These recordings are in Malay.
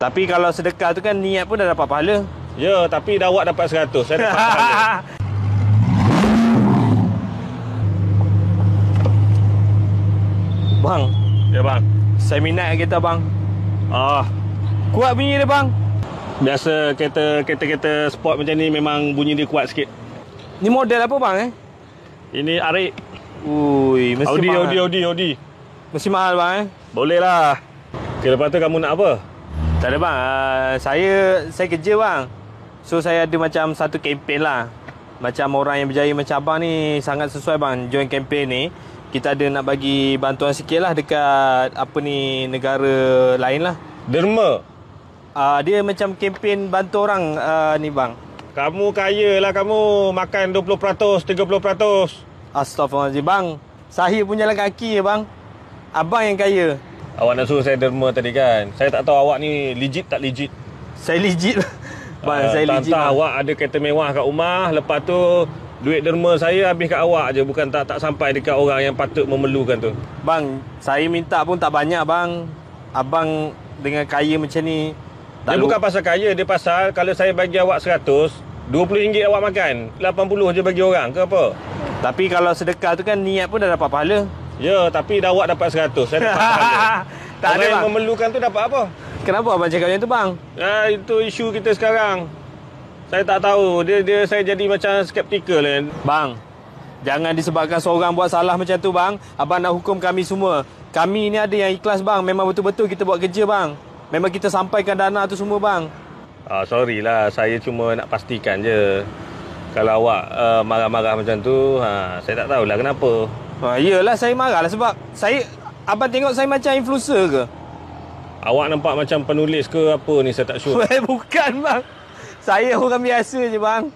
Tapi kalau sedekah tu kan niat pun dah dapat pahala. Ya, tapi dah awak dapat 100. Saya dapat pahala. Bang, Ya bang. saya minat kereta bang. Ah, Kuat bunyi dia bang. biasa kereta sport macam ni memang bunyi dia kuat sikit. Ni model apa bang Ini Arik. Ui, mesti mahal. Audi. Mesti mahal bang Boleh lah. Okay, lepas tu kamu nak apa? Tak ada bang. Saya kerja bang. So saya ada macam satu kempen lah. Macam orang yang berjaya macam abang ni sangat sesuai bang join kempen ni. Kita ada nak bagi bantuan sikit lah dekat apa ni negara lain lah. Derma. Dia macam kempen bantu orang ni bang. Kamu kaya lah kamu. Makan 20%, 30%. Astaghfirullahaladzim bang. Saya pun jalan kaki ya bang. Abang yang kaya. Awak nak suruh saya derma tadi kan? Saya tak tahu awak ni legit tak legit. Saya legit bang, saya legit tak bang. awak ada kereta mewah kat rumah. Lepas tu duit derma saya habis kat awak je. Bukan tak sampai dekat orang yang patut memerlukan tu. Bang, saya minta pun tak banyak bang. Abang dengan kaya macam ni Dia bukan pasal kaya. Dia pasal kalau saya bagi awak 100, RM20 awak makan, 80 je bagi orang ke apa? Tapi kalau sedekah tu kan niat pun dah dapat pahala. Ya, tapi dah awak dapat 100. Saya dapat pahala. Tak ada Orang yang bang. memerlukan tu dapat apa? Kenapa abang cakap macam tu bang? Itu isu kita sekarang. Saya tak tahu. Saya jadi macam skeptikal kan. Bang, jangan disebabkan seorang buat salah macam tu bang. Abang nak hukum kami semua. Kami ni ada yang ikhlas bang. Memang betul-betul kita buat kerja bang. Memang kita sampaikan dana tu semua bang. Sorry lah. Saya cuma nak pastikan je. Kalau awak marah-marah macam tu, saya tak tahulah kenapa. Yelah saya marah lah sebab abang tengok saya macam influencer ke? Awak nampak macam penulis ke apa ni, saya tak sure. Bukan bang. Saya orang biasa je bang.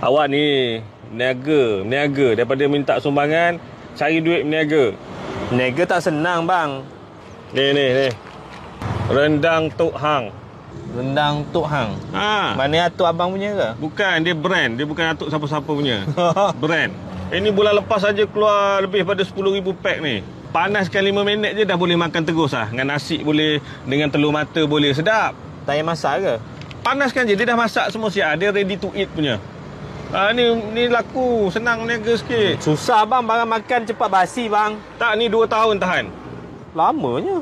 Awak ni meniaga. Daripada minta sumbangan, cari duit meniaga. Niaga tak senang bang. Ni. Rendang Tok Hang. Rendang Tok Hang. Mana atuk abang punya ke? Bukan, dia brand. Dia bukan atuk siapa-siapa punya. Brand. Ini bulan lepas saja keluar lebih pada 10,000 pack ni. Panaskan 5 minit je dah boleh makan terus lah. Dengan nasi boleh, dengan telur mata boleh. Sedap. Tak payah masak ke? Panaskan je, dia dah masak semua siap. Dia ready to eat punya. Ni laku, senang niaga sikit. Susah bang, barang makan cepat basi bang. Tak, ni 2 tahun tahan. Lamanya.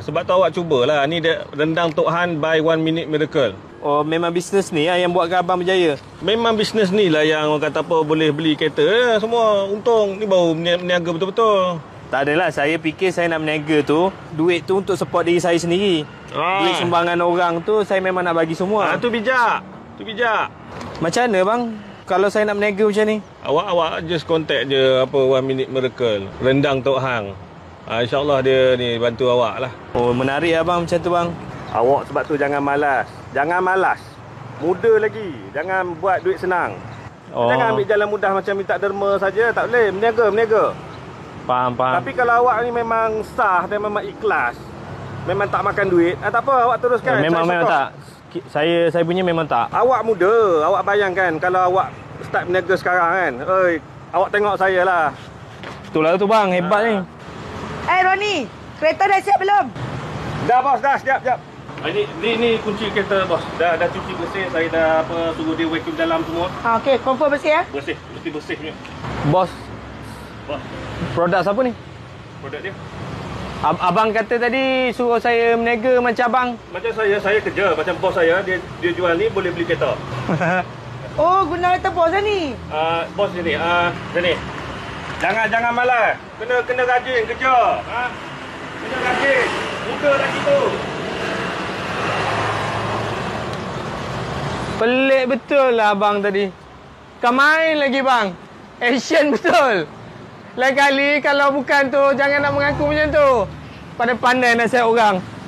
Sebab tu awak cubalah. Ni dia rendang Tok Han by 1 Minute Miracle. Oh, memang bisnes ni yang buatkan abang berjaya. Memang bisnes ni lah yang orang kata apa boleh beli kereta. Semua untung. Ni baru meniaga betul-betul. Tak adalah, saya fikir saya nak berniaga tu, duit tu untuk support diri saya sendiri. Duit sumbangan orang tu saya memang nak bagi semua. Tu bijak. Macam mana bang kalau saya nak berniaga macam ni? Awak just contact je apa 1 Minute Miracle. Rendang Tok Hang. InsyaAllah dia ni bantu awak lah. Oh, menarik abang macam tu bang. Awak sebab tu jangan malas. Muda lagi. Jangan buat duit senang. Jangan ambil jalan mudah macam minta derma saja. Tak boleh. Meniaga. Faham. Tapi kalau awak ni memang sah dan memang ikhlas, memang tak makan duit, tak apa, awak teruskan. Memang tak. Saya punya memang tak. Awak muda. Awak bayangkan kalau awak start berniaga sekarang kan. Awak tengok saya lah. Itulah tu bang, hebat ni. Roni, kereta dah siap belum? Dah bos, dah siap. Ni kunci kereta bos. Dah cuci bersih. Saya dah suruh dia vacuum dalam semua. Okey, confirm bersih ya? Bersih, mesti bersih punya. Bos, produk siapa ni? Produk dia. Abang kata tadi suruh saya berniaga macam abang. Macam saya kerja. Macam bos saya, dia jual ni boleh beli kereta. Oh, guna kereta bos lah ni. Bos sini, sini. Jangan malas. Kena rajin kerja. Kena rajin. Muda lagi tu. Pelik betul lah abang tadi. Kau main lagi bang. Action betul. Lain kali kalau bukan tu jangan nak mengaku macam tu. Pandai-pandai nasihat orang.